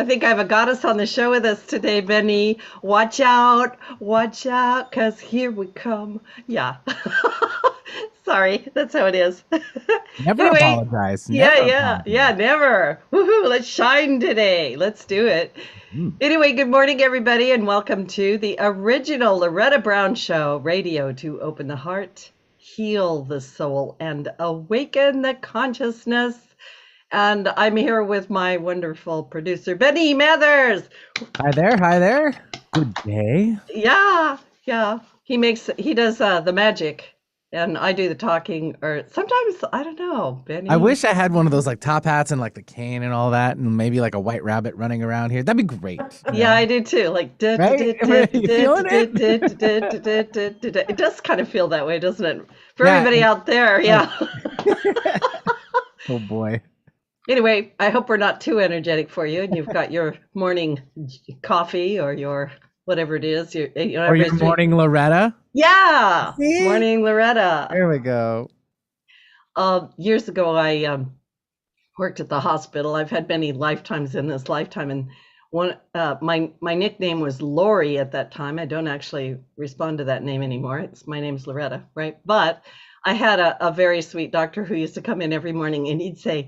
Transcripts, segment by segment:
think I have a goddess on the show with us today, Benny. Watch out, because here we come. Yeah. Sorry, that's how it is. Never Anyway, apologize. yeah, never. Woohoo, let's shine today. Let's do it. Anyway, good morning, everybody, and welcome to the original Loretta Brown Show, radio to open the heart, heal the soul, and awaken the consciousness. And I'm here with my wonderful producer, Benny Mathers. Hi there. Good day. Yeah. He does the magic, and I do the talking, or sometimes, I don't know, Benny. I wish I had one of those like top hats and like the cane and all that, and maybe like a white rabbit running around here. That'd be great. Yeah, I do too. Like, it does kind of feel that way, doesn't it? For everybody out there, yeah. Oh boy. Anyway, I hope we're not too energetic for you, and you've got your morning coffee or your whatever it is. Or your morning Loretta? Yeah, morning Loretta. There we go. Years ago, I worked at the hospital. I've had many lifetimes in this lifetime, and my nickname was Lori at that time. I don't actually respond to that name anymore. My name's Loretta, right? But I had a very sweet doctor who used to come in every morning, and he'd say,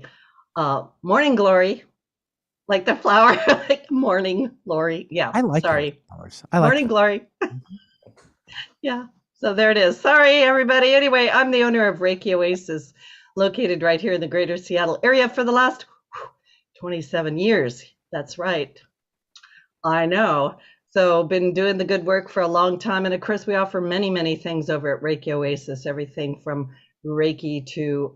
morning glory, like the flower. Like morning glory. Yeah, I like flowers. Morning glory. Yeah, so there it is. Sorry, everybody. Anyway, I'm the owner of Reiki Oasis, located right here in the greater Seattle area for the last 27 years. That's right. I know. So been doing the good work for a long time. And of course, we offer many, many things over at Reiki Oasis, everything from Reiki to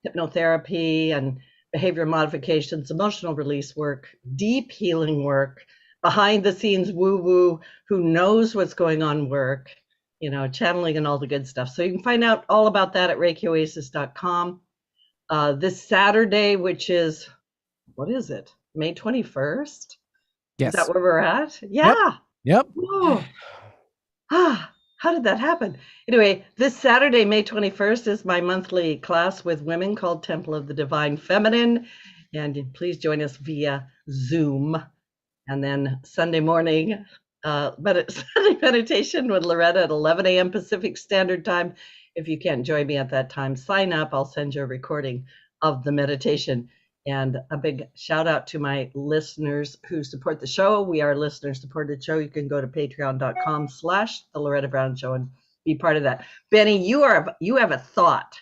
hypnotherapy and behavior modifications, emotional release work, deep healing work, behind the scenes woo-woo, who knows what's going on work, channeling and all the good stuff. So you can find out all about that at ReikiOasis.com. This Saturday, which is, what is it? May 21st? Yes. Is that where we're at? Yeah. Yep. How did that happen? Anyway, this Saturday, May 21st, is my monthly class with women called Temple of the Divine Feminine. And please join us via Zoom. And then Sunday morning, Sunday meditation with Loretta at 11 a.m. Pacific Standard Time. If you can't join me at that time, sign up. I'll send you a recording of the meditation. And a big shout out to my listeners who support the show. We are a listener-supported show. You can go to patreon.com/The Loretta Brown Show and be part of that. Benny, you have a thought.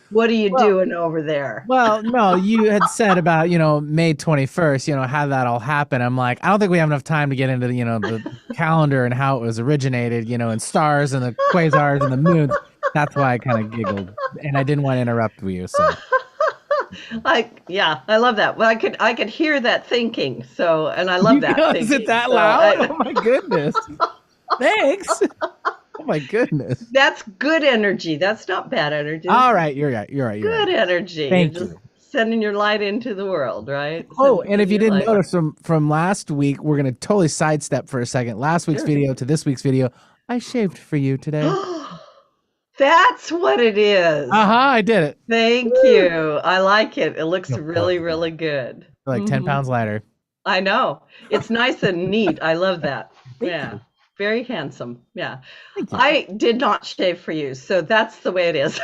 What are you doing over there? Well, no, you had said about, May 21st, how that all happened. I'm like, I don't think we have enough time to get into the calendar and how it was originated, and stars and the quasars and the moons. That's why I kind of giggled, and I didn't want to interrupt you, so. I love that. Well, I could hear that thinking. So, and I love that. Is it that loud? Oh my goodness. Thanks. Oh my goodness. That's good energy. That's not bad energy. All right, you're right. Good energy. Thank you. Sending your light into the world, right? Oh, and if you didn't notice from last week, we're going to totally sidestep for a second. Last week's video to this week's video, I shaved for you today. That's what it is. I did it. Thank you. I like it. It looks really, really good. Like 10 pounds lighter. I know. It's nice and neat. I love that. Yeah. Very handsome. Yeah. I did not shave for you. So that's the way it is.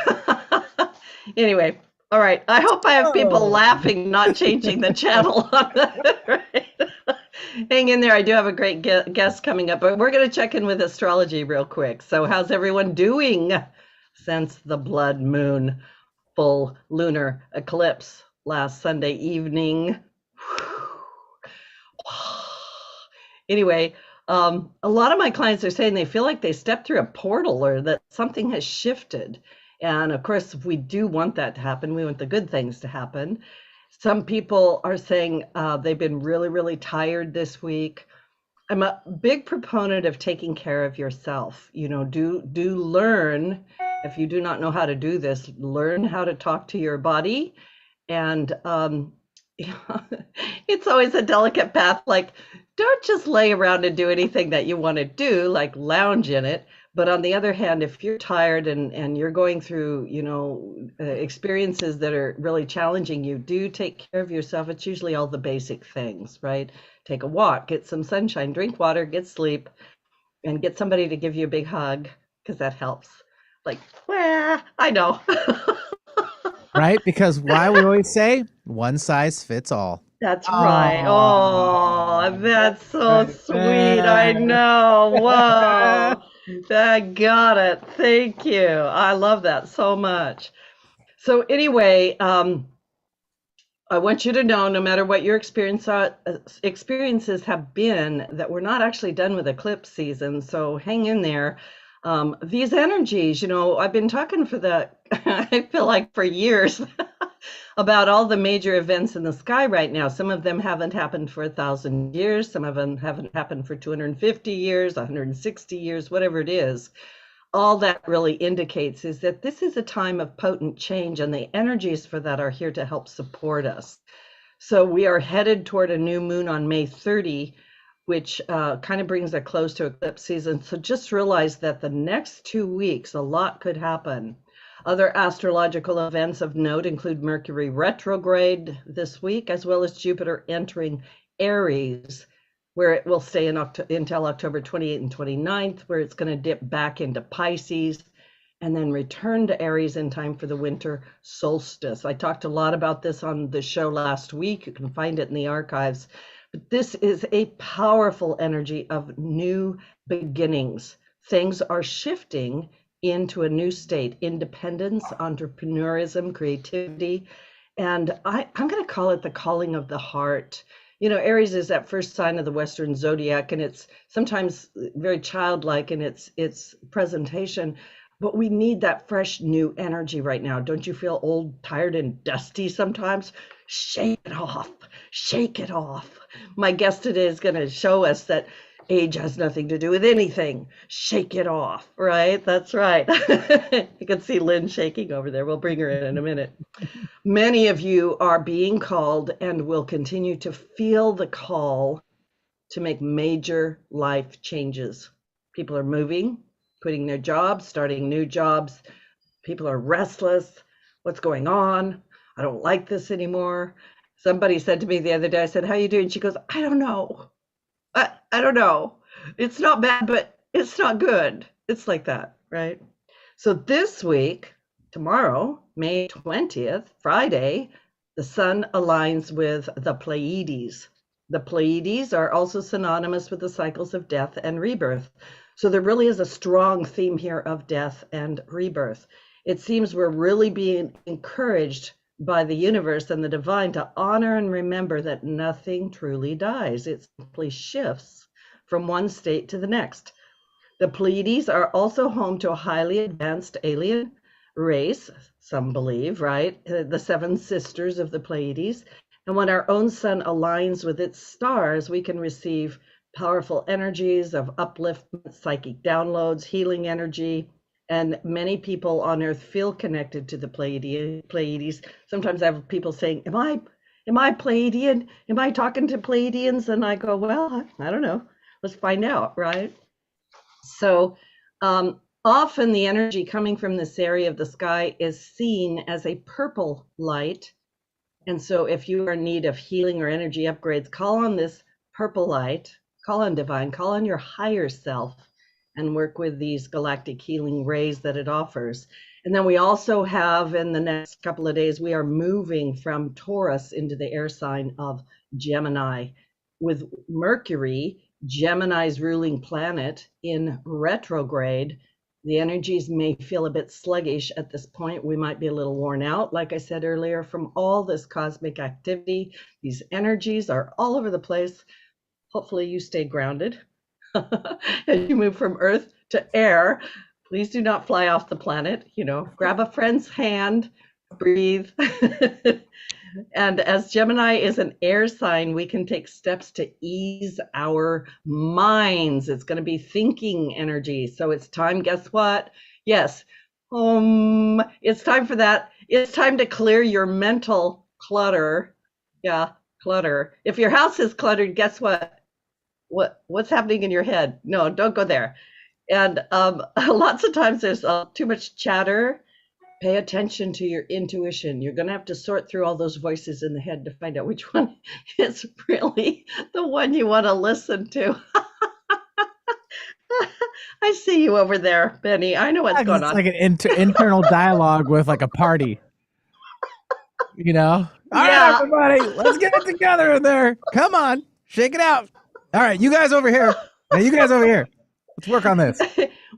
Anyway. All right. I hope I have people laughing, not changing the channel. Right? Hang in there. I do have a great guest coming up, but we're going to check in with astrology real quick. So how's everyone doing since the blood moon full lunar eclipse last Sunday evening? Anyway, a lot of my clients are saying they feel like they stepped through a portal or that something has shifted. And of course, if we do want that to happen, we want the good things to happen. Some people are saying they've been really, really tired this week. I'm a big proponent of taking care of yourself. Do learn, if you do not know how to do this, learn how to talk to your body. And it's always a delicate path. Like, don't just lay around and do anything that you want to do, like lounge in it, But on the other hand, if you're tired and you're going through, experiences that are really challenging you, do take care of yourself. It's usually all the basic things, right? Take a walk, get some sunshine, drink water, get sleep, and get somebody to give you a big hug, because that helps. Like, well, I know. Right? Because why we always say one size fits all. That's right. Oh, Oh, that's so right sweet. I there. know. Whoa. I got it. Thank you. I love that so much. So anyway, I want you to know, no matter what your experiences have been, that we're not actually done with eclipse season. So hang in there. These energies, I've been talking I feel like for years about all the major events in the sky right now. Some of them haven't happened for 1,000 years. Some of them haven't happened for 250 years, 160 years, whatever it is. All that really indicates is that this is a time of potent change, and the energies for that are here to help support us. So we are headed toward a new moon on May 30, which kind of brings a close to eclipse season. So just realize that the next 2 weeks, a lot could happen. Other astrological events of note include Mercury retrograde this week, as well as Jupiter entering Aries, where it will stay until October 28th and 29th, where it's going to dip back into Pisces and then return to Aries in time for the winter solstice. I talked a lot about this on the show last week. You can find it in the archives. But this is a powerful energy of new beginnings. Things are shifting into a new state: independence, entrepreneurism, creativity. And I'm going to call it the calling of the heart. Aries is that first sign of the Western zodiac, and it's sometimes very childlike in its presentation, but we need that fresh new energy right now. Don't you feel old, tired, and dusty sometimes? Shake it off. Shake it off. My guest today is going to show us that age has nothing to do with anything. Shake it off, right? That's right. You can see Lynn shaking over there. We'll bring her in a minute. Many of you are being called and will continue to feel the call to make major life changes. People are moving, quitting their jobs, starting new jobs. People are restless. What's going on? I don't like this anymore. Somebody said to me the other day, I said, how you doing? She goes, I don't know. I don't know. It's not bad, but it's not good. It's like that, right? So this week, tomorrow, May 20th, Friday, the sun aligns with the Pleiades. The Pleiades are also synonymous with the cycles of death and rebirth. So there really is a strong theme here of death and rebirth. It seems we're really being encouraged by the universe and the divine to honor and remember that nothing truly dies. It simply shifts from one state to the next. The Pleiades are also home to a highly advanced alien race, some believe, right? The seven sisters of the Pleiades. And when our own sun aligns with its stars, we can receive powerful energies of upliftment, psychic downloads, healing energy. And many people on Earth feel connected to the Pleiades. Sometimes I have people saying, am I Pleiadian? Am I talking to Pleiadians? And I go, well, I don't know. Let's find out, right? So often the energy coming from this area of the sky is seen as a purple light. And so if you are in need of healing or energy upgrades, call on this purple light, call on divine, call on your higher self, and work with these galactic healing rays that it offers. And then we also have, in the next couple of days, we are moving from Taurus into the air sign of Gemini. With Mercury, Gemini's ruling planet, in retrograde, the energies may feel a bit sluggish at this point. We might be a little worn out, like I said earlier, from all this cosmic activity. These energies are all over the place. Hopefully you stay grounded as you move from Earth to air. Please do not fly off the planet. Grab a friend's hand, breathe. And as Gemini is an air sign, we can take steps to ease our minds. It's going to be thinking energy. So it's time, guess what? Yes, it's time for that. It's time to clear your mental clutter. Yeah, clutter. If your house is cluttered, guess what? What's happening in your head? No, don't go there. And lots of times there's too much chatter. Pay attention to your intuition. You're going to have to sort through all those voices in the head to find out which one is really the one you want to listen to. I see you over there, Benny. I know what's going It's on. like an internal dialogue with like a party. You know? All right, Yeah. everybody, let's get it together in there. Come on, shake it out. All right, you guys over here. Now you guys over here. Let's work on this.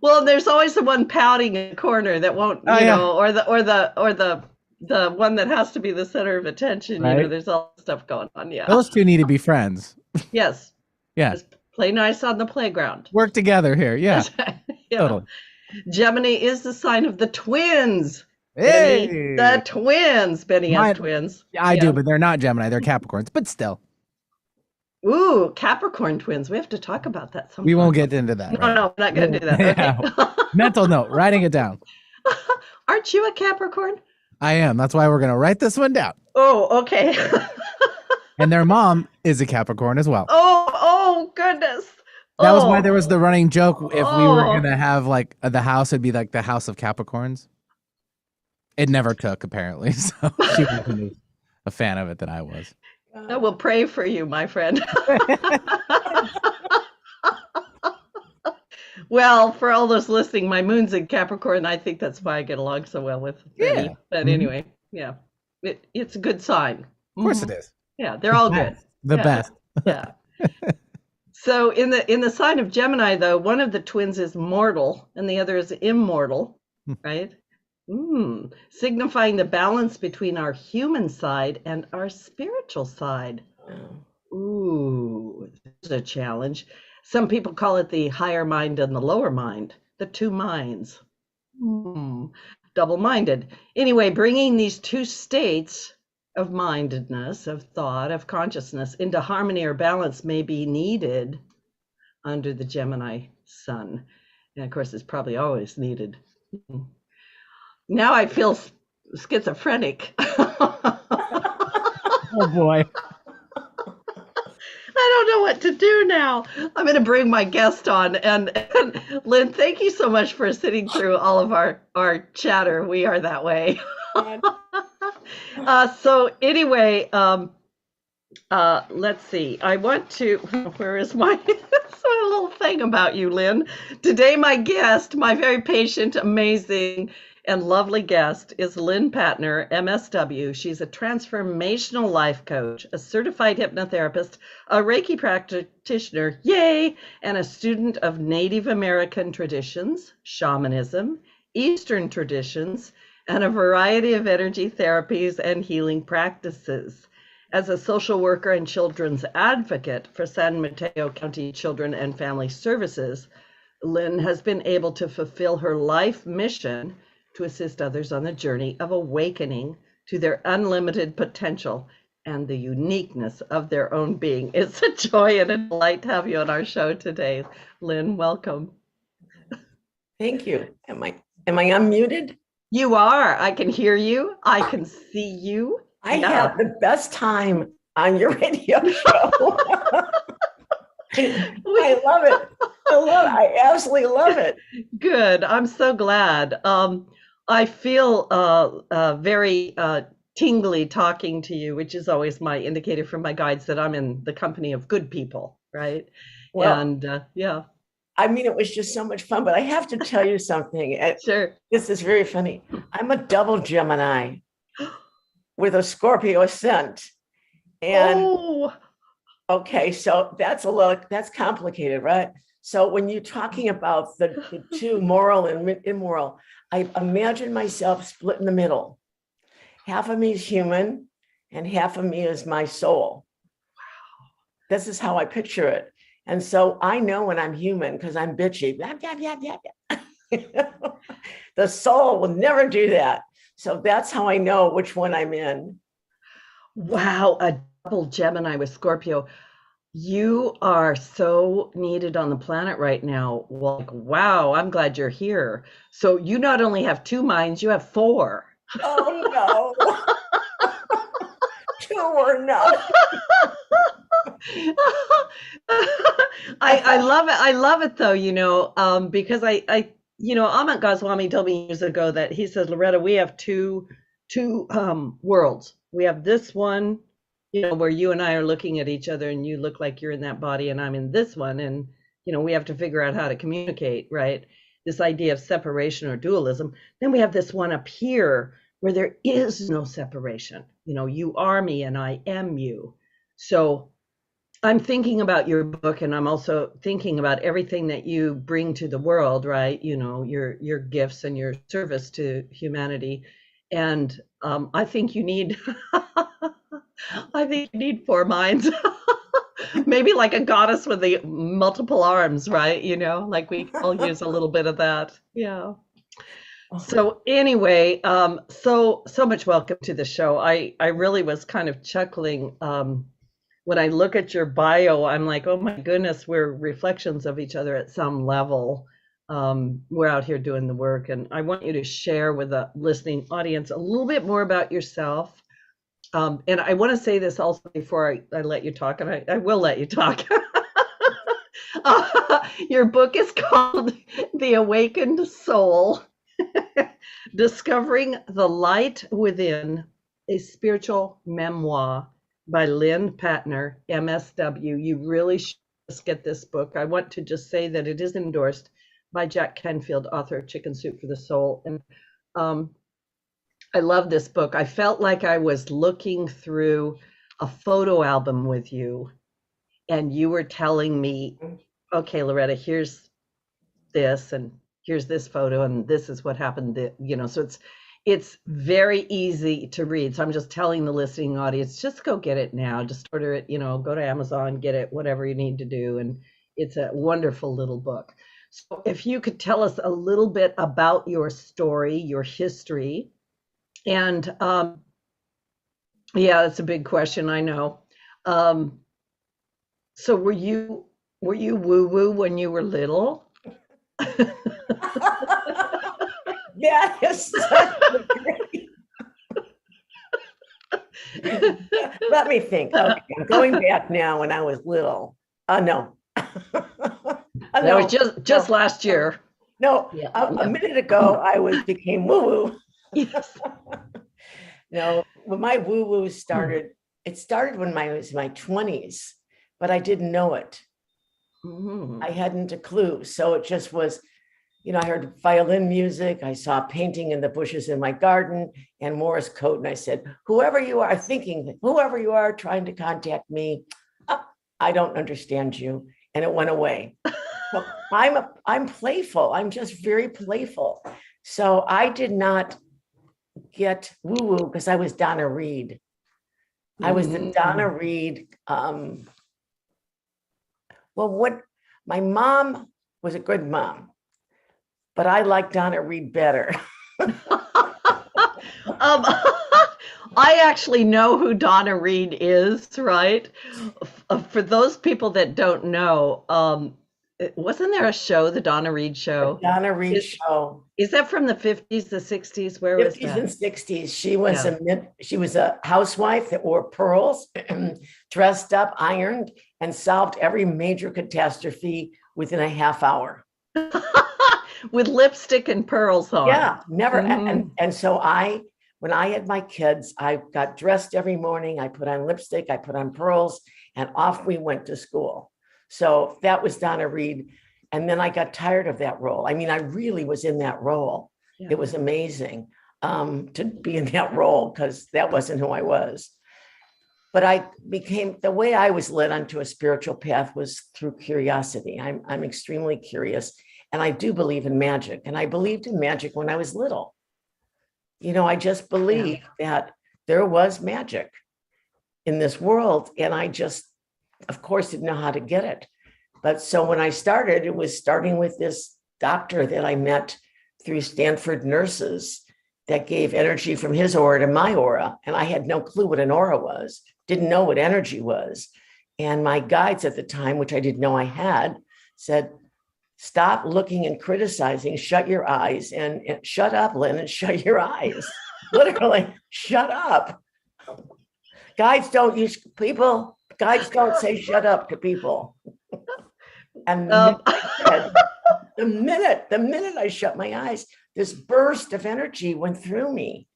Well, there's always the one pouting in the corner that won't, you know, or the one that has to be the center of attention. Right. You know, there's all stuff going on. Yeah. Those two need to be friends. Yes. Yeah. Just play nice on the playground. Work together here. Yeah. Yeah. Totally. Gemini is the sign of the twins. Hey, Benny, the twins. Benny has twins. I do, but they're not Gemini. They're Capricorns, but still. Ooh, Capricorn twins. We have to talk about that sometime. We won't get into that. No, no, we're not going to do that. Okay. Yeah. Mental note, writing it down. Aren't you a Capricorn? I am. That's why we're going to write this one down. Oh, okay. And their mom is a Capricorn as well. Oh, goodness. That was why there was the running joke. If we were going to have like the house, it'd be like the house of Capricorns. It never took, apparently. So she wasn't a fan of it that I was. I will pray for you, my friend. Well, for all those listening, my moon's in Capricorn. I think that's why I get along so well with Betty. But anyway, yeah, it's a good sign. Of course it is. Yeah, they're all good. The best. Yeah. So in the sign of Gemini, though, one of the twins is mortal and the other is immortal, right? Signifying the balance between our human side and our spiritual side. Ooh, this is a challenge. Some people call it the higher mind and the lower mind, the two minds. Double-minded. Anyway, bringing these two states of mindedness, of thought, of consciousness into harmony or balance may be needed under the Gemini sun. And of course, it's probably always needed. Now I feel schizophrenic. Oh boy. I don't know what to do now. I'm going to bring my guest on. And Lynn, thank you so much for sitting through all of our chatter. We are that way. So anyway, let's see. I want to, where is my little thing about you, Lynn? Today, my guest, my very patient, amazing, and lovely guest is Lynn Patner, M.S.W. She's a transformational life coach, a certified hypnotherapist, a Reiki practitioner, yay, and a student of Native American traditions, shamanism, Eastern traditions, and a variety of energy therapies and healing practices. As a social worker and children's advocate for San Mateo County Children and Family Services, Lynn has been able to fulfill her life mission to assist others on the journey of awakening to their unlimited potential and the uniqueness of their own being. It's a joy and a delight to have you on our show today. Lynn, welcome. Thank you. Am I unmuted? You are. I can hear you. I can see you. I have the best time on your radio show. I love it. I absolutely love it. Good. I'm so glad. I feel very tingly talking to you, which is always my indicator from my guides that I'm in the company of good people, right? Well, and yeah. I mean, it was just so much fun, but I have to tell you something. Sure. This is very funny. I'm a double Gemini with a Scorpio ascent. And okay, so that's complicated, right? So when you're talking about the two, moral and immoral, I imagine myself split in the middle. Half of me is human and half of me is my soul. Wow. This is how I picture it. And so I know when I'm human because I'm bitchy. The soul will never do that. So that's how I know which one I'm in. Wow, a double Gemini with Scorpio. You are so needed on the planet right now. Like, wow, I'm glad you're here. So you not only have two minds, you have four. Oh, no. Two or no. I love it. I love it though, because Amit Goswami told me years ago that he says, Loretta, we have two worlds. We have this one, where you and I are looking at each other and you look like you're in that body and I'm in this one. And, we have to figure out how to communicate, right? This idea of separation or dualism. Then we have this one up here where there is no separation. You are me and I am you. So I'm thinking about your book, and I'm also thinking about everything that you bring to the world, right? Your gifts and your service to humanity. And I think you need, I think you need four minds. Maybe like a goddess with the multiple arms, right? Like we all use a little bit of that. Yeah. So anyway, so much welcome to the show. I really was kind of chuckling when I look at your bio. I'm like, oh my goodness, we're reflections of each other at some level. We're out here doing the work, and I want you to share with the listening audience a little bit more about yourself. And I want to say this also before I let you talk, and I will let you talk. Your book is called The Awakened Soul, Discovering the Light Within, a Spiritual Memoir by Lynn Patner, M.S.W. You really should just get this book. I want to just say that it is endorsed by Jack Canfield, author of Chicken Soup for the Soul. And I love this book. I felt like I was looking through a photo album with you, and you were telling me, okay, Loretta, here's this, and here's this photo, and this is what happened. So it's very easy to read. So I'm just telling the listening audience, just go get it now. Just order it, go to Amazon, get it, whatever you need to do. And it's a wonderful little book. So if you could tell us a little bit about your story, your history. And yeah, that's a big question, I know. So were you woo-woo when you were little? That is such a great. Let me think. Okay, I'm going back now when I was little. No. That was just last year. No, yeah, a minute ago I became woo-woo. Yes. No, when my woo-woo started, it started when I was in my 20s, but I didn't know it. Mm-hmm. I hadn't a clue. So it just was, I heard violin music. I saw painting in the bushes in my garden and Morse code. And I said, whoever you are trying to contact me, I don't understand you. And it went away. So I'm playful. I'm just very playful. So I did not get woo-woo because I was Donna Reed. I was the Donna Reed. My mom was a good mom, but I like Donna Reed better. I actually know who Donna Reed is, right? For those people that don't know, wasn't there a show, the Donna Reed Show? The Donna Reed Show. Is that from the 50s, the 60s? Where was that? 50s and 60s. She was a housewife that wore pearls, dressed up, ironed, and solved every major catastrophe within a half hour. With lipstick and pearls on. Yeah, never. Mm-hmm. And so when I had my kids, I got dressed every morning. I put on lipstick, I put on pearls, and off we went to school. So that was Donna Reed. And then I got tired of that role. I mean, I really was in that role. Yeah. It was amazing to be in that role because that wasn't who I was. But the way I was led onto a spiritual path was through curiosity. I'm extremely curious. And I do believe in magic. And I believed in magic when I was little. I just believed that there was magic in this world. And I just, of course, didn't know how to get it. But so when I started, it was starting with this doctor that I met through Stanford nurses that gave energy from his aura to my aura. And I had no clue what an aura was, didn't know what energy was. And my guides at the time, which I didn't know I had, said, stop looking and criticizing, shut your eyes, and shut up, Lynn, and shut your eyes. Literally, shut up. guides don't say shut up to people. And Um, the minute I shut my eyes, this burst of energy went through me.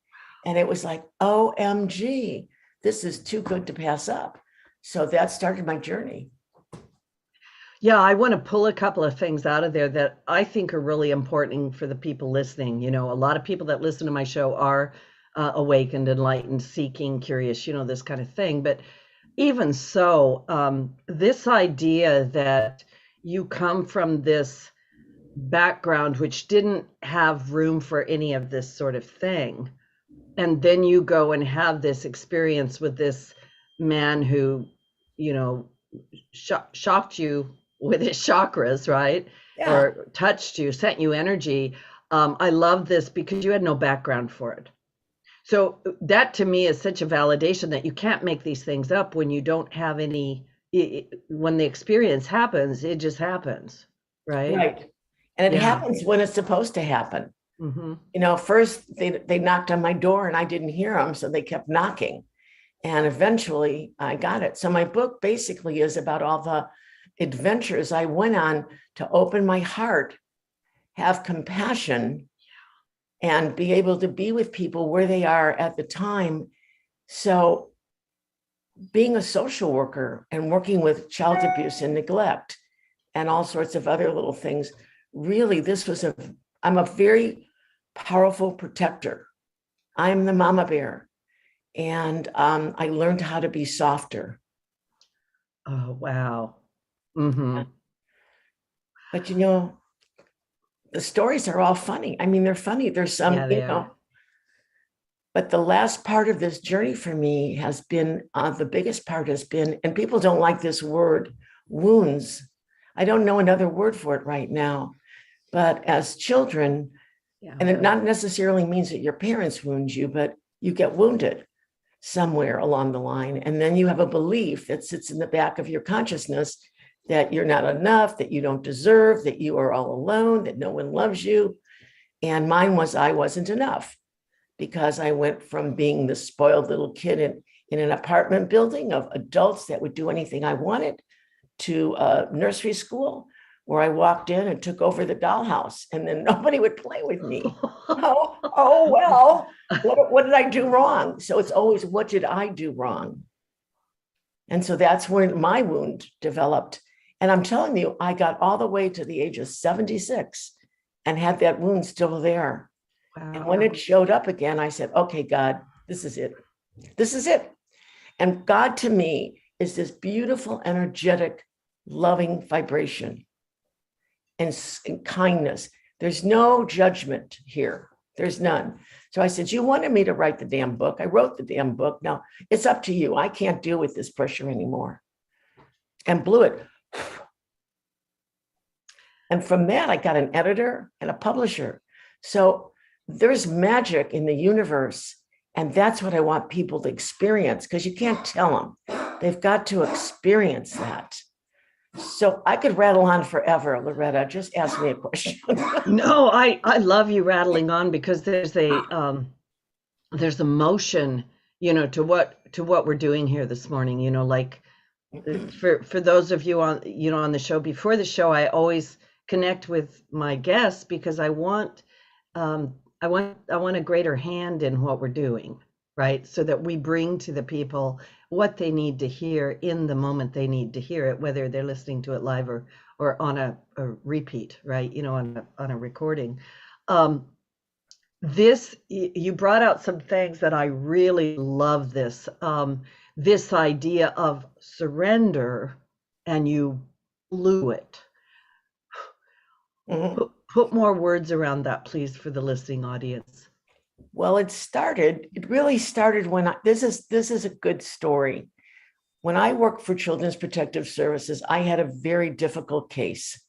And it was like, OMG, this is too good to pass up. So that started my journey. Yeah, I want to pull a couple of things out of there that I think are really important for the people listening. You know, a lot of people that listen to my show are awakened, enlightened, seeking, curious, you know, this kind of thing. But even so, this idea that you come from this background which didn't have room for any of this sort of thing, and then you go and have this experience with this man who, you know, shocked you with his chakras, right? Yeah. Or touched you, sent you energy. I love this because you had no background for it. So that to me is such a validation that you can't make these things up when you don't have any, when the experience happens, it just happens, right? Right. And it Yeah. happens when it's supposed to happen. Mm-hmm. You know, first they knocked on my door and I didn't hear them, so they kept knocking. And eventually I got it. So my book basically is about all the adventures I went on to open my heart, have compassion, and be able to be with people where they are at the time. So being a social worker and working with child abuse and neglect and all sorts of other little things, really, I'm a very powerful protector. I'm the mama bear. And I learned how to be softer. Oh, wow. Mm-hmm. But, you know, the stories are all funny. I mean, they're funny. There's some, Yeah, you they know, are. but the last part of this journey for me has been, the biggest part has been, and people don't like this word, wounds. I don't know another word for it right now. But as children, Yeah. and it not necessarily means that your parents wound you, but you get wounded somewhere along the line. And then you have a belief that sits in the back of your consciousness that you're not enough, that you don't deserve, that you are all alone, that no one loves you. And mine was, I wasn't enough, because I went from being the spoiled little kid in an apartment building of adults that would do anything I wanted to a nursery school where I walked in and took over the dollhouse, and then nobody would play with me. Well, what did I do wrong? So it's always, what did I do wrong? And so that's when my wound developed. And I'm telling you, I got all the way to the age of 76 and had that wound still there. Wow. And when it showed up again, I said, okay, God, this is it. This is it. And God to me is this beautiful, energetic, loving vibration and kindness. There's no judgment here. There's none. So I said, you wanted me to write the damn book. I wrote the damn book. Now it's up to you. I can't deal with this pressure anymore. And blew it. And from that, I got an editor and a publisher. So there's magic in the universe. And that's what I want people to experience, because you can't tell them. They've got to experience that. So I could rattle on forever, Loretta. Just ask me a question. No, I love you rattling on, because there's emotion, you know, to what we're doing here this morning. You know, like for those of you on the show, before the show, I always connect with my guests because I want a greater hand in what we're doing, right? So that we bring to the people what they need to hear in the moment they need to hear it, whether they're listening to it live or on a repeat, right? You know, on a recording. You brought out some things that I really love. This idea of surrender, and you blew it. Mm-hmm. Put more words around that, please, for the listening audience. Well, it really started when this is a good story. When I worked for Children's Protective Services, I had a very difficult case.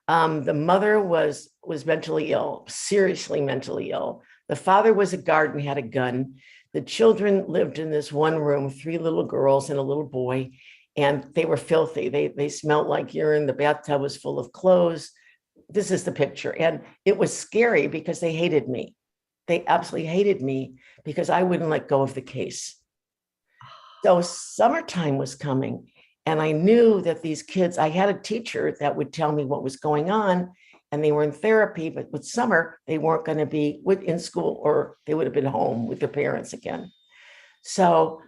The mother was mentally ill, seriously mentally ill. The father was a guard and had a gun. The children lived in this one room, 3 little girls and a little boy, and they were filthy. They smelled like urine. The bathtub was full of clothes. This is the picture. And it was scary because they hated me. They absolutely hated me because I wouldn't let go of the case. So summertime was coming, and I knew that these kids, I had a teacher that would tell me what was going on, and they were in therapy, but with summer, they weren't going to be in school, or they would have been home with their parents again. So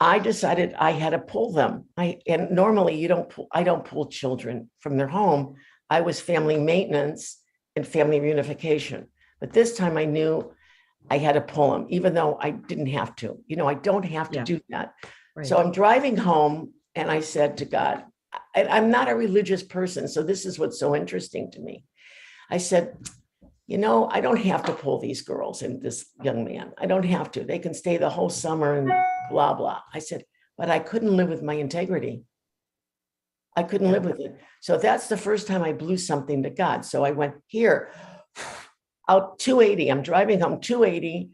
I decided I had to pull them. And normally I don't pull children from their home. I was family maintenance and family reunification. But this time I knew I had to pull them, even though I didn't have to. I don't have to do that. Right. So I'm driving home, and I said to God, I'm not a religious person, so this is what's so interesting to me. I said, I don't have to pull these girls and this young man. I don't have to. They can stay the whole summer and blah, blah. I said, but I couldn't live with my integrity. I couldn't live with it. So that's the first time I blew something to God. So I went here, out 280. I'm driving home 280,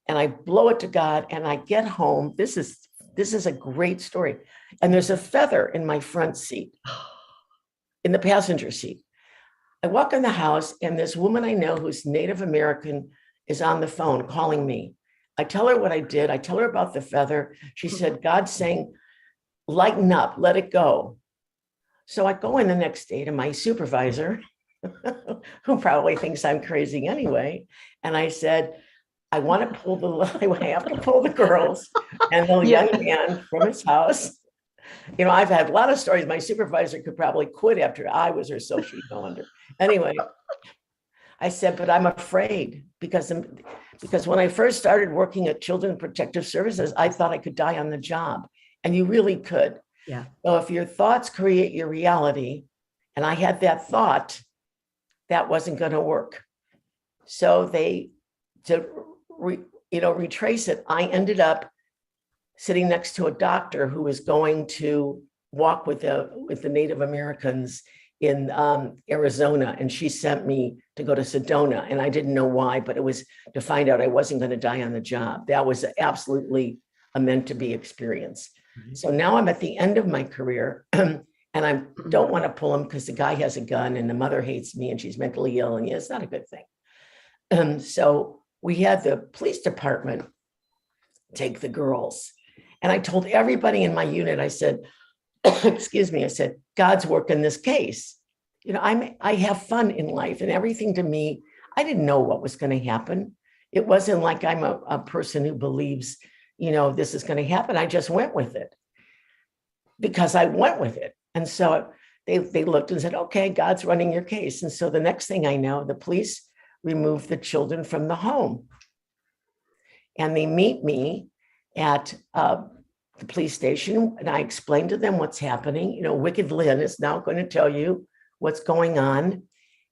and I blow it to God, and I get home. This is a great story. And there's a feather in my front seat, in the passenger seat. I walk in the house, and this woman I know who's Native American is on the phone calling me. I tell her what I did. I tell her about the feather. She said, God's saying, lighten up, let it go. So I go in the next day to my supervisor, who probably thinks I'm crazy anyway. And I said, I have to pull the girls and the young man from his house. I've had a lot of stories. My supervisor could probably quit after I was her social calendar. Anyway, I said, but I'm afraid because when I first started working at Children's Protective Services, I thought I could die on the job, and you really could. Yeah. So if your thoughts create your reality, and I had that thought, that wasn't going to work. So retrace it, I ended up sitting next to a doctor who was going to walk with the Native Americans in Arizona, and she sent me to go to Sedona, and I didn't know why, but it was to find out I wasn't going to die on the job. That was absolutely a meant to be experience. Mm-hmm. So now I'm at the end of my career, and I don't want to pull him because the guy has a gun, and the mother hates me, and she's mentally ill, and it's not a good thing. So we had the police department take the girls. And I told everybody in my unit, I said, excuse me, I said, God's work in this case. I have fun in life, and everything to me, I didn't know what was going to happen. It wasn't like I'm a person who believes, this is going to happen. I just went with it because I went with it. And so they looked and said, okay, God's running your case. And so the next thing I know, the police removed the children from the home. And they meet me at the police station, and I explained to them what's happening. Wicked Lynn is now going to tell you what's going on.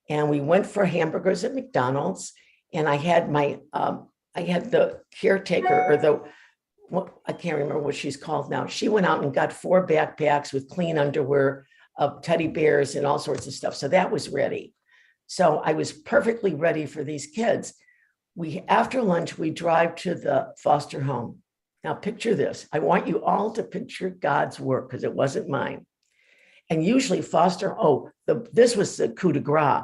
And we went for hamburgers at McDonald's, and I had the caretaker, I can't remember what she's called now. She went out and got 4 backpacks with clean underwear, teddy bears, and all sorts of stuff. So that was ready. So I was perfectly ready for these kids. After lunch, we drive to the foster home. Now picture this. I want you all to picture God's work, because it wasn't mine. And usually this was the coup de grace.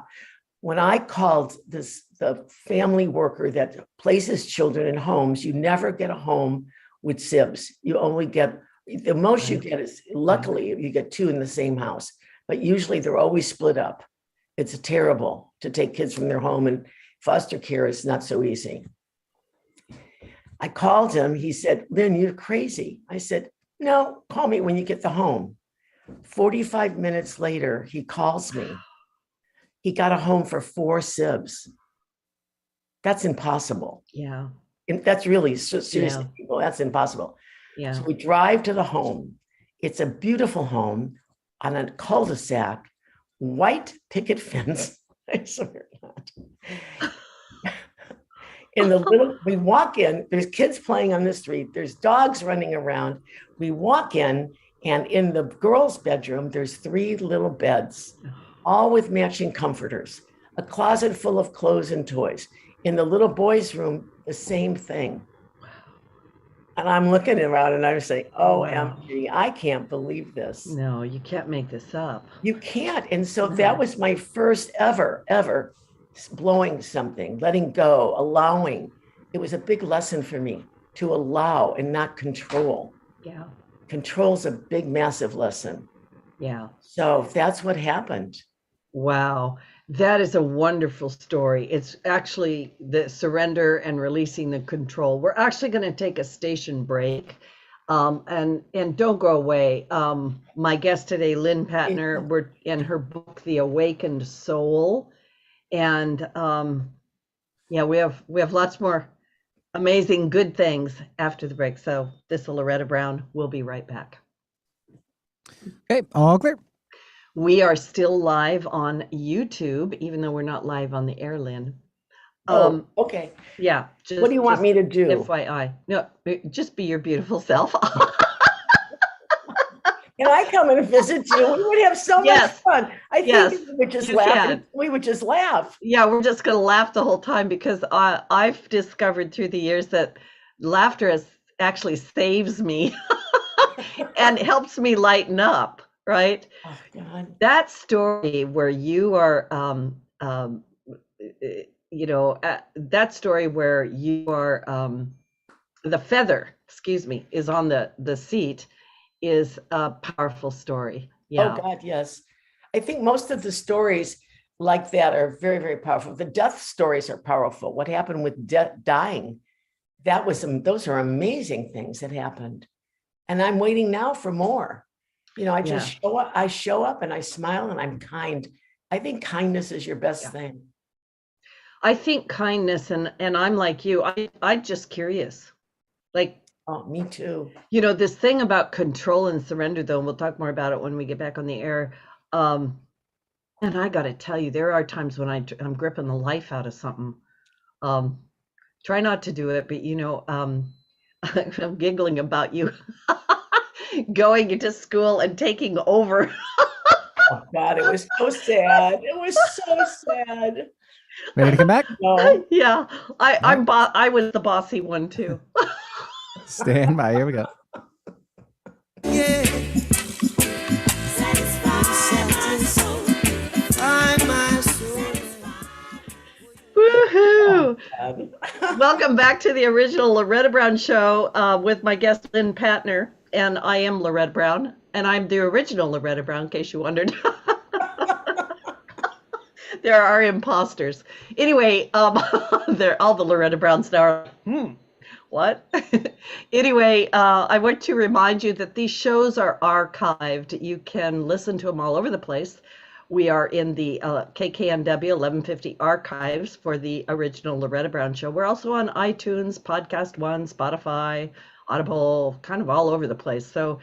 When I called the family worker that places children in homes, you never get a home with SIBs. You only get, the most you get is, luckily, you get 2 in the same house, but usually they're always split up. It's terrible to take kids from their home, and foster care is not so easy. I called him. He said, Lynn, you're crazy. I said, no, call me when you get the home. 45 minutes later, he calls me. He got a home for 4 SIBs. That's impossible. Yeah. And that's really, seriously, people, that's impossible. Yeah. So we drive to the home. It's a beautiful home on a cul-de-sac, white picket fence. I swear not. We walk in, there's kids playing on the street, there's dogs running around. We walk in, and in the girls' bedroom, there's 3 little beds, all with matching comforters, a closet full of clothes and toys. In the little boys' room, the same thing. And I'm looking around and I'm saying, OMG, I can't believe this. No, you can't make this up. You can't. And so that was my first ever blowing something, letting go, allowing. It was a big lesson for me to allow and not control. Yeah. Control's a big, massive lesson. Yeah. So that's what happened. Wow. That is a wonderful story. It's actually the surrender and releasing the control. We're actually going to take a station break. And don't go away. My guest today, Lynn Patner, we're in her book, The Awakened Soul. And yeah, we have lots more amazing good things after the break. So this is Loretta Brown. We'll be right back. Okay, all clear. We are still live on YouTube, even though we're not live on the air, Lynn. Okay. Yeah. What do you want me to do? FYI. No, just be your beautiful self. Can I come and visit you? We would have so much fun. I think we would just laugh. We would just laugh. Yeah, we're just going to laugh the whole time because I've discovered through the years that laughter actually saves me and helps me lighten up, right? Oh, God. That story where you are, that story where you are, the feather, excuse me, is on the seat is a powerful story. Yeah. Oh, God, yes. I think most of the stories like that are very, very powerful. The death stories are powerful. What happened with dying, those are amazing things that happened. And I'm waiting now for more. I just show up and I smile and I'm kind. I think kindness is your best thing. I think kindness, and I'm like you, I'm just curious. Like, oh, me too. This thing about control and surrender, though, and we'll talk more about it when we get back on the air. And I got to tell you, there are times when I'm gripping the life out of something. Try not to do it, but I'm giggling about you going into school and taking over. Oh, God, it was so sad. It was so sad. Ready to come back? No. Yeah, I was the bossy one too. Stand by. Here we go. Yeah. Woohoo! Welcome back to the original Loretta Brown Show with my guest Lynn Patner, and I am Loretta Brown, and I'm the original Loretta Brown, in case you wondered. There are imposters. Anyway, they're all the Loretta Browns now are like, what? Anyway, I want to remind you that these shows are archived. You can listen to them all over the place. We are in the KKNW 1150 archives for the original Loretta Brown Show. We're also on iTunes, Podcast One, Spotify, Audible, kind of all over the place. So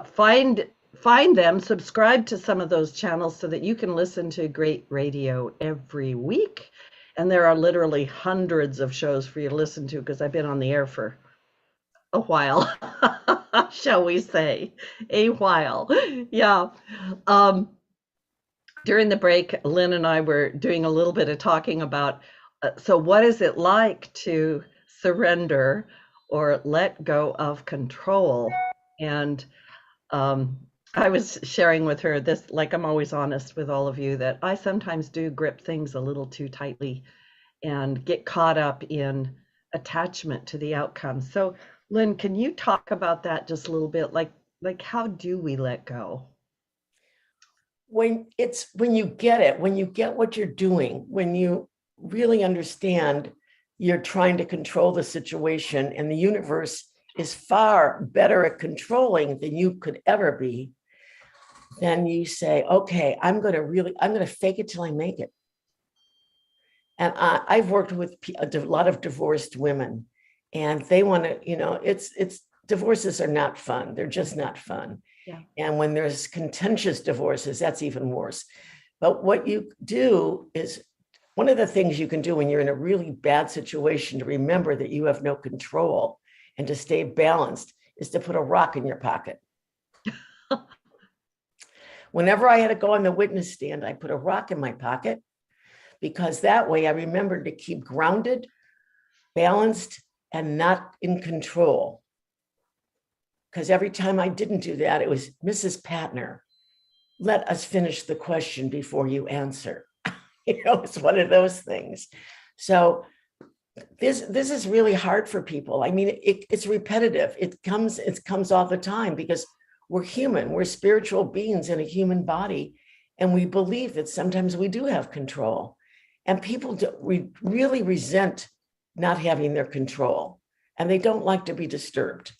find them, subscribe to some of those channels so that you can listen to great radio every week. And there are literally hundreds of shows for you to listen to because I've been on the air for a while, shall we say, a while. Yeah. During the break, Lynn and I were doing a little bit of talking about, so what is it like to surrender or let go of control? And I was sharing with her this, like I'm always honest with all of you, that I sometimes do grip things a little too tightly and get caught up in attachment to the outcome. So Lynn, can you talk about that just a little bit? Like how do we let go? When you get it, when you get what you're doing, when you really understand you're trying to control the situation and the universe is far better at controlling than you could ever be, then you say, okay, I'm going to fake it till I make it. And I've worked with a lot of divorced women, and they want to, it's divorces are not fun. They're just not fun. Yeah. And when there's contentious divorces, that's even worse. But what you do is, one of the things you can do when you're in a really bad situation to remember that you have no control and to stay balanced is to put a rock in your pocket. Whenever I had to go on the witness stand, I put a rock in my pocket, because that way I remembered to keep grounded, balanced, and not in control. Because every time I didn't do that, it was, Mrs. Patner, let us finish the question before you answer. It's one of those things. So this is really hard for people. I mean, it's repetitive. It comes all the time because we're human. We're spiritual beings in a human body, and we believe that sometimes we do have control. And people really resent not having their control, and they don't like to be disturbed.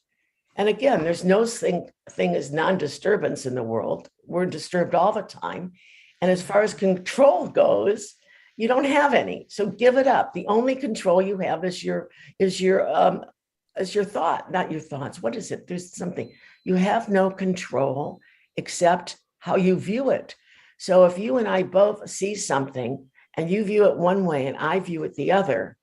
And again, there's no thing as non-disturbance in the world. We're disturbed all the time. And as far as control goes, you don't have any. So give it up. The only control you have is your thought, not your thoughts. What is it? There's something. You have no control except how you view it. So if you and I both see something and you view it one way and I view it the other,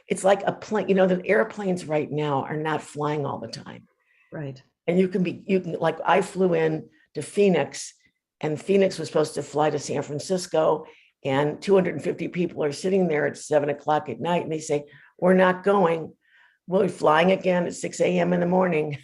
it's like a plane. The airplanes right now are not flying all the time. Right. And you can like, I flew in to Phoenix, and Phoenix was supposed to fly to San Francisco, and 250 people are sitting there at 7:00 at night, and they say, we're not going. We're flying again at 6 a.m. in the morning.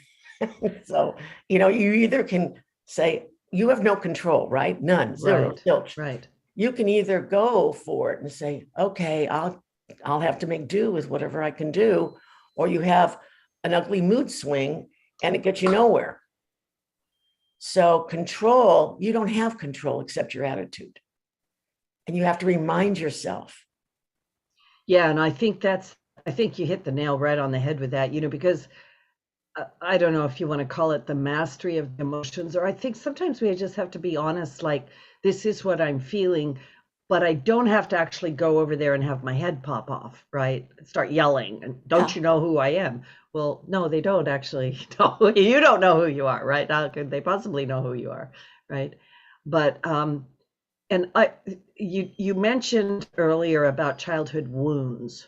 So, you either can say, you have no control, right? None, zero, Right. zilch. Right. You can either go for it and say, okay, I'll have to make do with whatever I can do, or you have an ugly mood swing and it gets you nowhere. So control, you don't have control except your attitude. And you have to remind yourself. Yeah, and I think you hit the nail right on the head with that, because I don't know if you want to call it the mastery of emotions, or I think sometimes we just have to be honest, like, this is what I'm feeling, but I don't have to actually go over there and have my head pop off, right? Start yelling, and don't you know who I am? Well, no, they don't actually know. You don't know who you are, right? How could they possibly know who you are, right? But and you mentioned earlier about childhood wounds,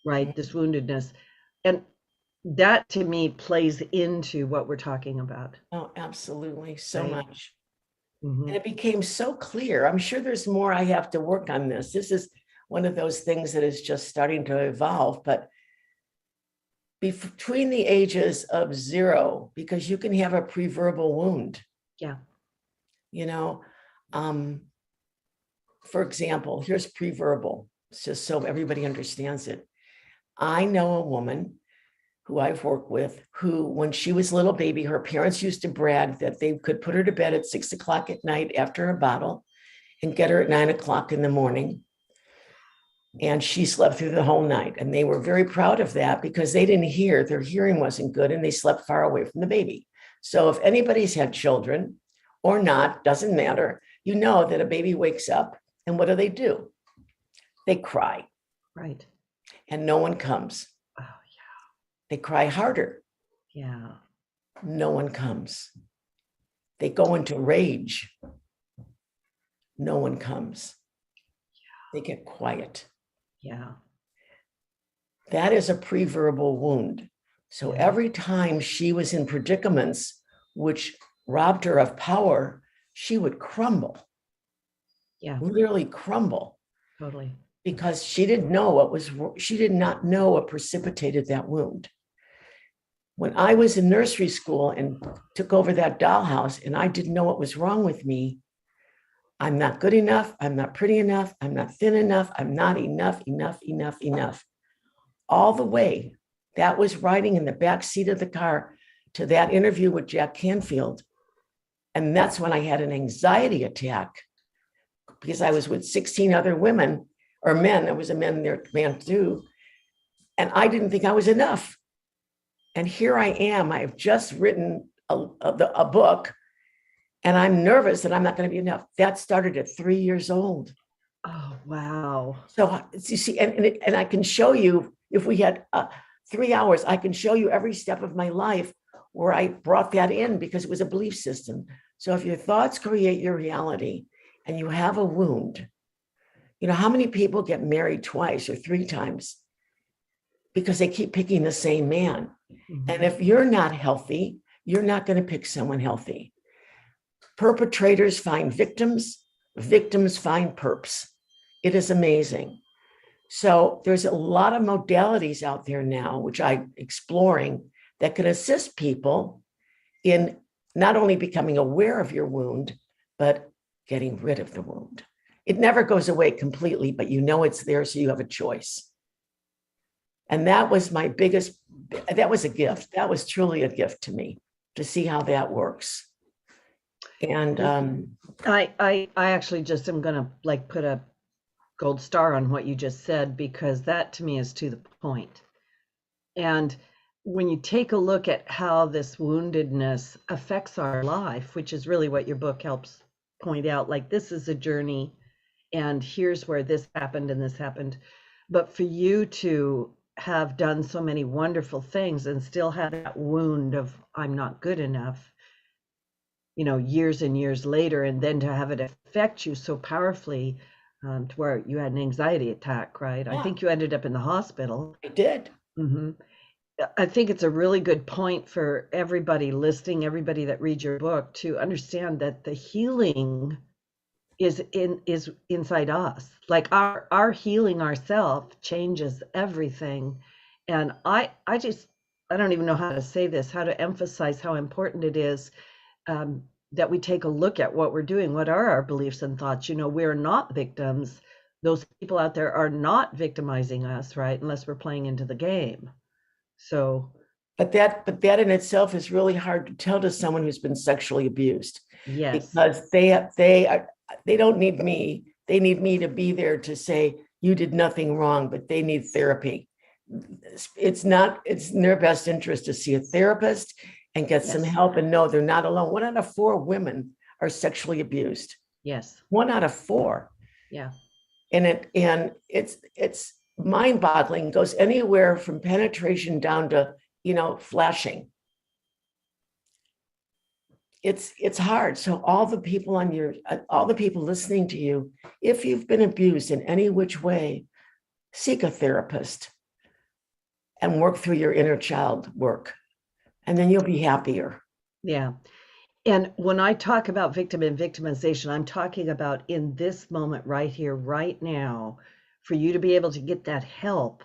right? This woundedness, and that to me plays into what we're talking about. Oh, absolutely, so right? much. Mm-hmm. And it became so clear. I'm sure there's more I have to work on this. This is one of those things that is just starting to evolve, but between the ages of 0, because you can have a preverbal wound. Yeah. For example, here's preverbal, just so everybody understands it. I know a woman who I've worked with who, when she was a little baby, her parents used to brag that they could put her to bed at 6:00 at night after a bottle and get her at 9:00 in the morning. And she slept through the whole night. And they were very proud of that because they didn't hear, their hearing wasn't good, and they slept far away from the baby. So if anybody's had children or not, doesn't matter, you know that a baby wakes up and what do? They cry. Right. And no one comes. Oh, yeah. They cry harder. Yeah. No one comes. They go into rage. No one comes. They get quiet. Yeah. That is a preverbal wound. So every time she was in predicaments which robbed her of power, she would crumble. Yeah. Literally crumble. Totally. Because she did not know what precipitated that wound. When I was in nursery school and took over that dollhouse and I didn't know what was wrong with me, I'm not good enough, I'm not pretty enough, I'm not thin enough, I'm not enough. All the way, that was riding in the back seat of the car to that interview with Jack Canfield. And that's when I had an anxiety attack because I was with 16 other women or men. There was a man too. And I didn't think I was enough. And here I am. I've just written a book and I'm nervous that I'm not going to be enough. That started at 3 years old. Oh, wow. So you see, and I can show you, if we had 3 hours, I can show you every step of my life where I brought that in because it was a belief system. So if your thoughts create your reality and you have a wound, how many people get married twice or 3 times because they keep picking the same man? Mm-hmm. And if you're not healthy, you're not going to pick someone healthy. Perpetrators find victims, victims find perps. It is amazing. So there's a lot of modalities out there now, which I'm exploring, that can assist people in not only becoming aware of your wound, but getting rid of the wound. It never goes away completely, but you know it's there, so you have a choice. And that was that was a gift. That was truly a gift to me, to see how that works. And I actually just am gonna like put a gold star on what you just said, because that to me is to the point. And when you take a look at how this woundedness affects our life, which is really what your book helps point out, like this is a journey and here's where this happened and this happened. But for you to have done so many wonderful things and still have that wound of I'm not good enough, you know, years and years later, and then to have it affect you so powerfully, to where you had an anxiety attack, right? Yeah. I think you ended up in the hospital. I did. Mm-hmm. I think it's a really good point for everybody listening, everybody that reads your book, to understand that the healing is inside us. Like our healing ourselves changes everything. And I don't even know how to say this, how to emphasize how important it is, that we take a look at what we're doing. What are our beliefs and thoughts? You know, we're not victims. Those people out there are not victimizing us, right? Unless we're playing into the game. So, but that in itself is really hard to tell to someone who's been sexually abused. yes, because they don't need me. They need me to be there to say you did nothing wrong, but they need therapy. It's in their best interest to see a therapist and get some help and know they're not alone. 1 out of 4 women are sexually abused. yes. 1 out of 4. Yeah. And it's mind-boggling. It goes anywhere from penetration down to, you know, flashing. It's hard. So all the people listening to you, if you've been abused in any which way, seek a therapist and work through your inner child work, and then you'll be happier. Yeah. And when I talk about victim and victimization, I'm talking about in this moment right here, right now, for you to be able to get that help,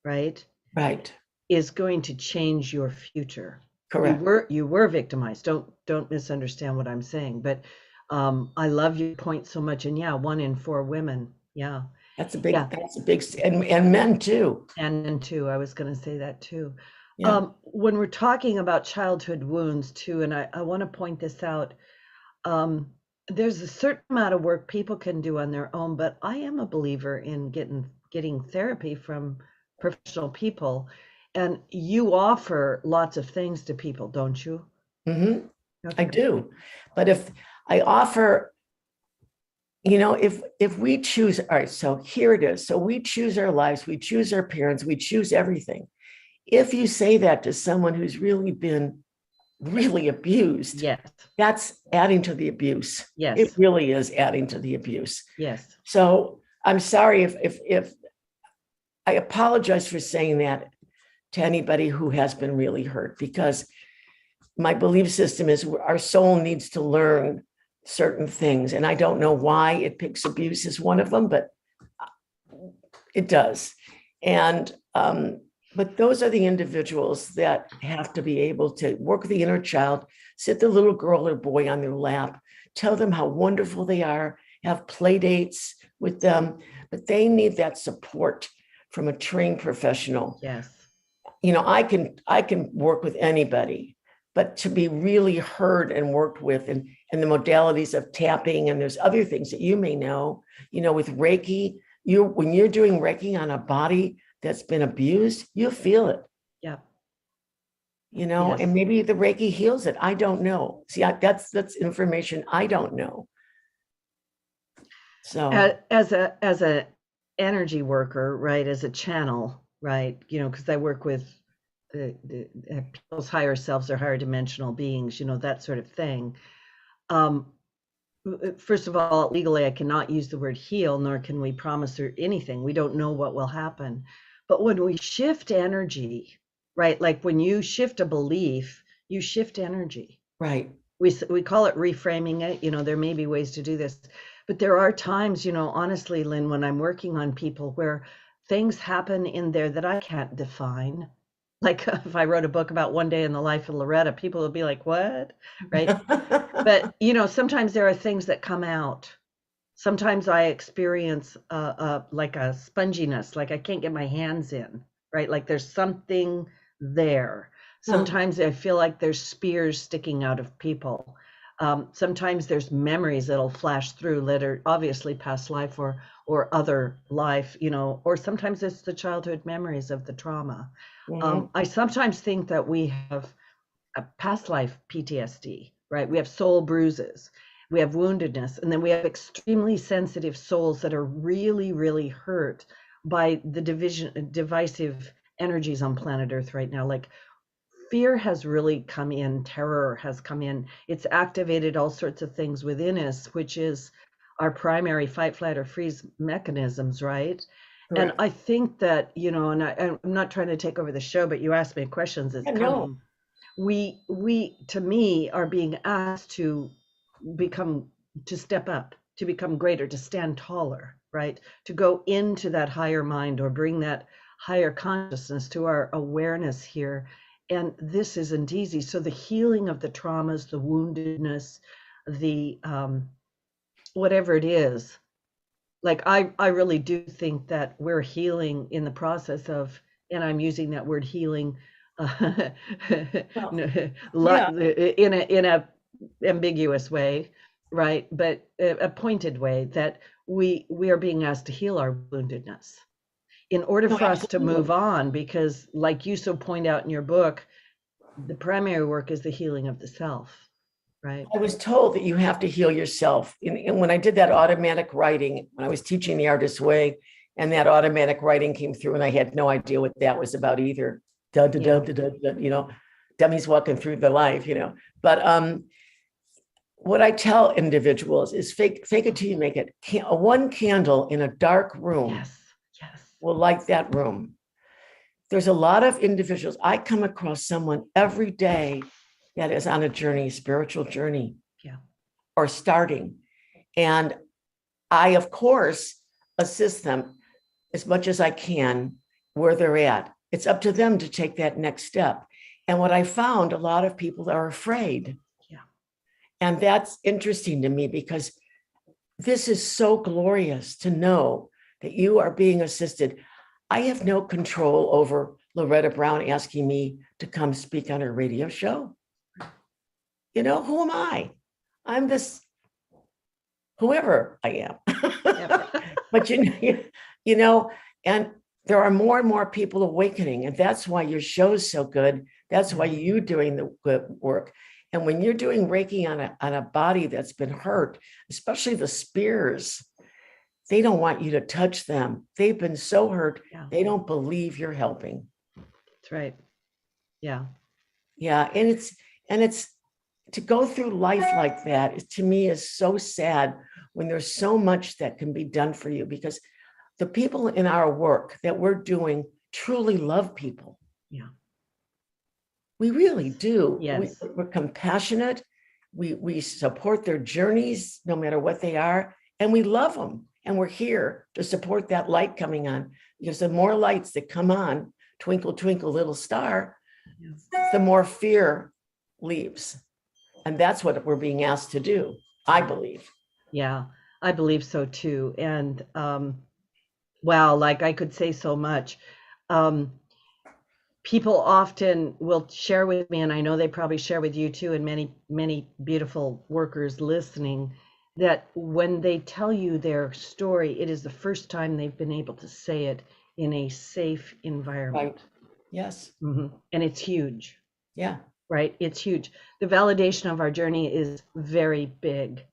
right? Right. Is going to change your future. Correct. You were victimized. Don't misunderstand what I'm saying. But I love your point so much. And yeah, 1 in 4 women. Yeah. That's a big, and men too. And men too. I was going to say that too. Yeah. When we're talking about childhood wounds too, and I want to point this out, there's a certain amount of work people can do on their own, but I am a believer in getting therapy from professional people. And you offer lots of things to people, don't you? Mm-hmm. Okay. I do. But if I offer, you know, if we choose, all right, so here it is. So we choose our lives, we choose our parents, we choose everything. If you say that to someone who's really been really abused, yes, that's adding to the abuse. Yes. It really is adding to the abuse. Yes. So I'm sorry if I apologize for saying that to anybody who has been really hurt, because my belief system is our soul needs to learn certain things. And I don't know why it picks abuse as one of them, but it does. And, but those are the individuals that have to be able to work with the inner child, sit the little girl or boy on their lap, tell them how wonderful they are, have play dates with them, but they need that support from a trained professional. Yes. You know, I can work with anybody, but to be really heard and worked with, and the modalities of tapping, and there's other things that you may know, you know, with Reiki, when you're doing Reiki on a body that's been abused, you feel it. Yeah. You know, Yes. and maybe the Reiki heals it. I don't know. See, that's information I don't know. So as a energy worker, right, as a channel, right, you know, because I work with the people's higher selves or higher dimensional beings, you know, that sort of thing. First of all, legally, I cannot use the word heal, nor can we promise or anything. We don't know what will happen. But when we shift energy, right, like when you shift a belief, you shift energy. right. We call it reframing it. You know, there may be ways to do this, but there are times, you know, honestly, Lynn, when I'm working on people where things happen in there that I can't define. Like if I wrote a book about one day in the life of Loretta, people would be like, what? Right. But, you know, sometimes there are things that come out. Sometimes I experience like a sponginess, like I can't get my hands in, right? Like there's something there. Sometimes I feel like there's spears sticking out of people. Sometimes there's memories that'll flash through that are obviously past life or other life, you know, or sometimes it's the childhood memories of the trauma. I sometimes think that we have a past life PTSD, right? We have soul bruises, we have woundedness, and then we have extremely sensitive souls that are really, really hurt by the divisive energies on planet Earth right now. Like fear has really come in, terror has come in. It's activated all sorts of things within us, which is our primary fight, flight, or freeze mechanisms, right? Correct. And I think that, you know, and I'm not trying to take over the show, but you asked me questions. It's coming. We to me are being asked to step up, to become greater, to stand taller, right? To go into that higher mind or bring that higher consciousness to our awareness here. And this isn't easy. So the healing of the traumas, the woundedness, the whatever it is, like I really do think that we're healing in the process of, and I'm using that word healing in a ambiguous way, right? But a pointed way, that we are being asked to heal our woundedness in order for us to move on, because like you so point out in your book, the primary work is the healing of the self, right? I was told that you have to heal yourself. And when I did that automatic writing, when I was teaching the artist's way, and that automatic writing came through, and I had no idea what that was about either. You know, dummies walking through the life, you know. But what I tell individuals is fake it till you make it. One candle in a dark room will light that room. There's a lot of individuals. I come across someone every day that is on a journey, spiritual journey, or starting. And I, of course, assist them as much as I can where they're at. It's up to them to take that next step. And what I found, a lot of people are afraid. And that's interesting to me, because this is so glorious to know that you are being assisted. I have no control over Loretta Brown asking me to come speak on her radio show. You know, who am I? I'm this, whoever I am. But you know, and there are more and more people awakening, and that's why your show's so good. That's why you're doing the good work. And when you're doing Reiki on a body that's been hurt, especially the spears, they don't want you to touch them. They've been so hurt, they don't believe you're helping. That's right. Yeah. Yeah. And it's to go through life like that, to me, is so sad when there's so much that can be done for you, because the people in our work that we're doing truly love people. Yeah. We really do. Yes. We're compassionate. We support their journeys, no matter what they are, and we love them. And we're here to support that light coming on, because the more lights that come on, twinkle, twinkle, little star, the more fear leaves. And that's what we're being asked to do, I believe. Yeah, I believe so too. And wow, like I could say so much. People often will share with me, and I know they probably share with you too, and many, many beautiful workers listening, that when they tell you their story, it is the first time they've been able to say it in a safe environment. Right. Yes. Mm-hmm. And it's huge. Yeah. Right. It's huge. The validation of our journey is very big.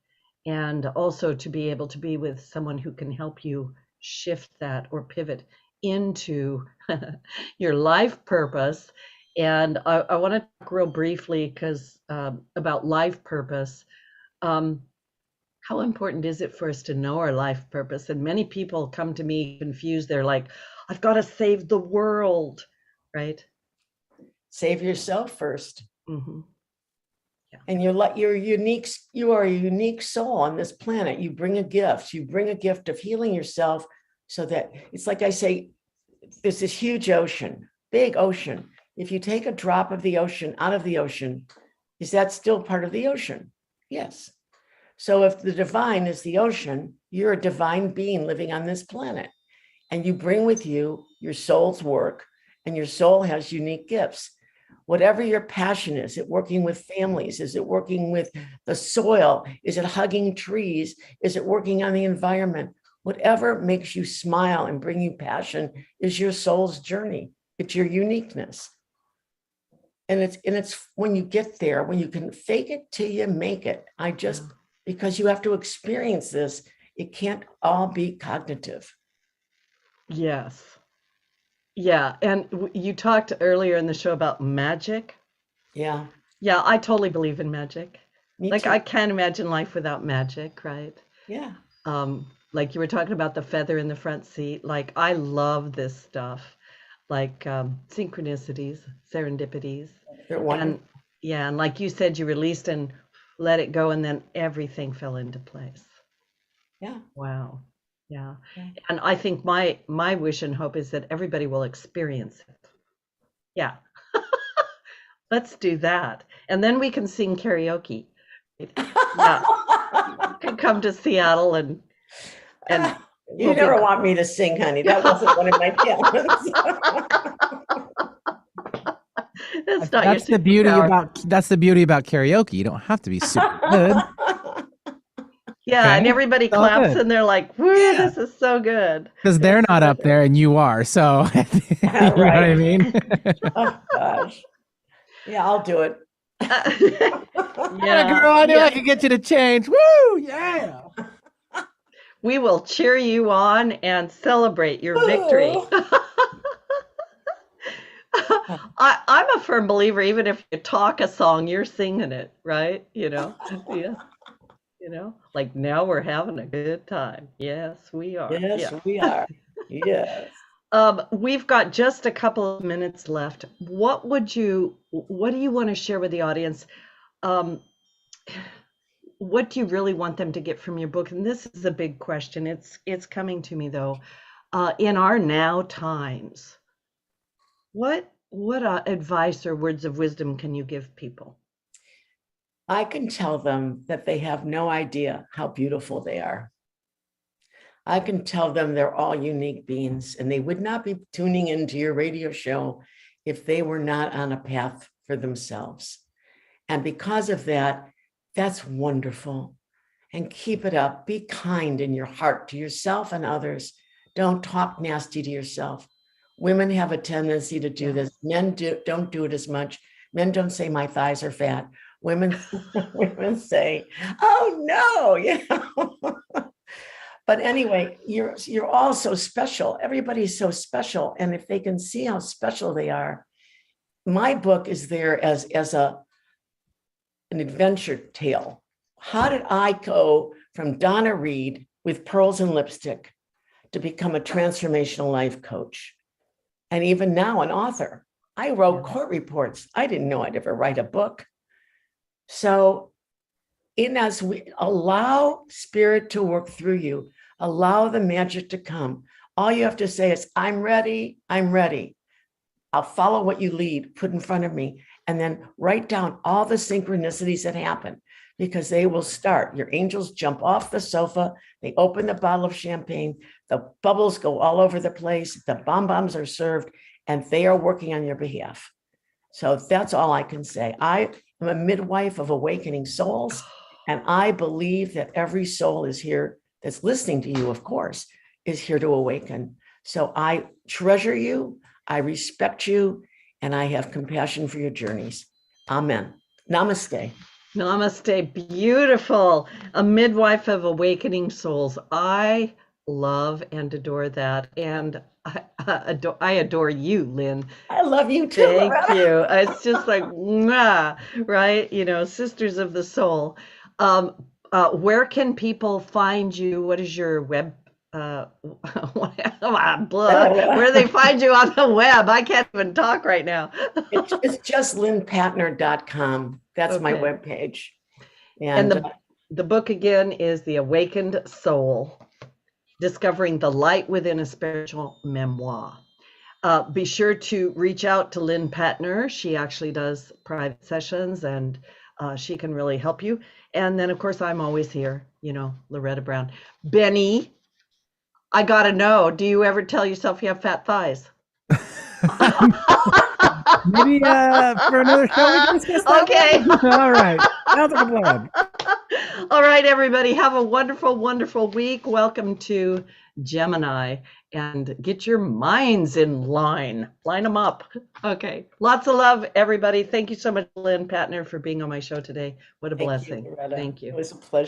And also to be able to be with someone who can help you shift that or pivot into your life purpose. And I want to talk real briefly about life purpose. How important is it for us to know our life purpose? And many people come to me confused. They're like, I've got to save the world, right? Save yourself first. Mm-hmm. Yeah. And you're unique. You are a unique soul on this planet. You bring a gift. You bring a gift of healing yourself, so that it's like I say, there's this huge ocean, big ocean. If you take a drop of the ocean out of the ocean, is that still part of the ocean? Yes. So if the divine is the ocean You're a divine being living on this planet, and you bring with you your soul's work, and your soul has unique gifts. Whatever your passion is it working with families? Is it working with the soil? Is it hugging trees? Is it working on the environment? Whatever makes you smile and bring you passion is your soul's journey. It's your uniqueness. And it's when you get there, when you can fake it till you make it. Because you have to experience this, it can't all be cognitive. Yes. Yeah. And you talked earlier in the show about magic. Yeah. Yeah, I totally believe in magic. Me Like too. I can't imagine life without magic, right? Yeah. Like you were talking about the feather in the front seat. Like I love this stuff, like synchronicities, serendipities. They're wonderful. And yeah, and like you said, you released and let it go, and then everything fell into place. Yeah. Wow. Yeah. Yeah. And I think my wish and hope is that everybody will experience it. Yeah. Let's do that. And then we can sing karaoke. Yeah. You can come to Seattle and You we'll never be- want me to sing, honey. That wasn't one of my talents. That's the beauty about karaoke. You don't have to be super good. Yeah, Okay. and everybody It's all claps good. and they're like, "Woo, this is so good." Because they're not up there and you are. So you know what I mean? Oh gosh. Yeah, I'll do it. Yeah, girl, I knew I could get you to change. Woo! Yeah. We will cheer you on and celebrate your victory. I'm a firm believer, even if you talk a song, you're singing it, right? Yeah. Like now we're having a good time. Yes, we are. Yes, we are. Yes. We've got just a couple of minutes left. What do you want to share with the audience? What do you really want them to get from your book? And this is a big question. It's coming to me though. In our now times, what advice or words of wisdom can you give people? I can tell them that they have no idea how beautiful they are. I can tell them they're all unique beings, and they would not be tuning into your radio show if they were not on a path for themselves. And because of that, that's wonderful. And keep it up. Be kind in your heart to yourself and others. Don't talk nasty to yourself. Women have a tendency to do this. Men don't do it as much. Men don't say my thighs are fat. Women say, oh no, But anyway, you're all so special. Everybody's so special. And if they can see how special they are, my book is there as an adventure tale. How did I go from Donna Reed with pearls and lipstick to become a transformational life coach? And even now an author. I wrote court reports. I didn't know I'd ever write a book. So as we allow spirit to work through you, allow the magic to come. All you have to say is, I'm ready. I'm ready. I'll follow what you lead, put in front of me, and then write down all the synchronicities that happen, because they will start. Your angels jump off the sofa. They open the bottle of champagne. The bubbles go all over the place. The bonbons are served, and they are working on your behalf. So that's all I can say. I am a midwife of awakening souls, and I believe that every soul is here that's listening to you, of course, is here to awaken. So I treasure you, I respect you, and I have compassion for your journeys. Amen. Namaste. Namaste. Beautiful. A midwife of awakening souls. I love and adore that. And I adore you, Lynn. I love you too. Thank Loretta. you. It's just like, mwah, right? Sisters of the soul. Where can people find you? What is your web? Where do they find you on the web? I can't even talk right now. It's just lynnpatner.com. That's my webpage. And the book again is The Awakened Soul, Discovering the Light Within a Spiritual Memoir. Be sure to reach out to Lynn Patner. She actually does private sessions, and she can really help you. And then, of course, I'm always here, Loretta Brown. Benny, I got to know, do you ever tell yourself you have fat thighs? Maybe for another show we can discuss that. Okay. All right. Sounds like a plan. All right, everybody. Have a wonderful, wonderful week. Welcome to Gemini, and get your minds in line. Line them up. Okay. Lots of love, everybody. Thank you so much, Lynn Patner, for being on my show today. What a blessing. Thank you, Loretta. Thank you. It was a pleasure.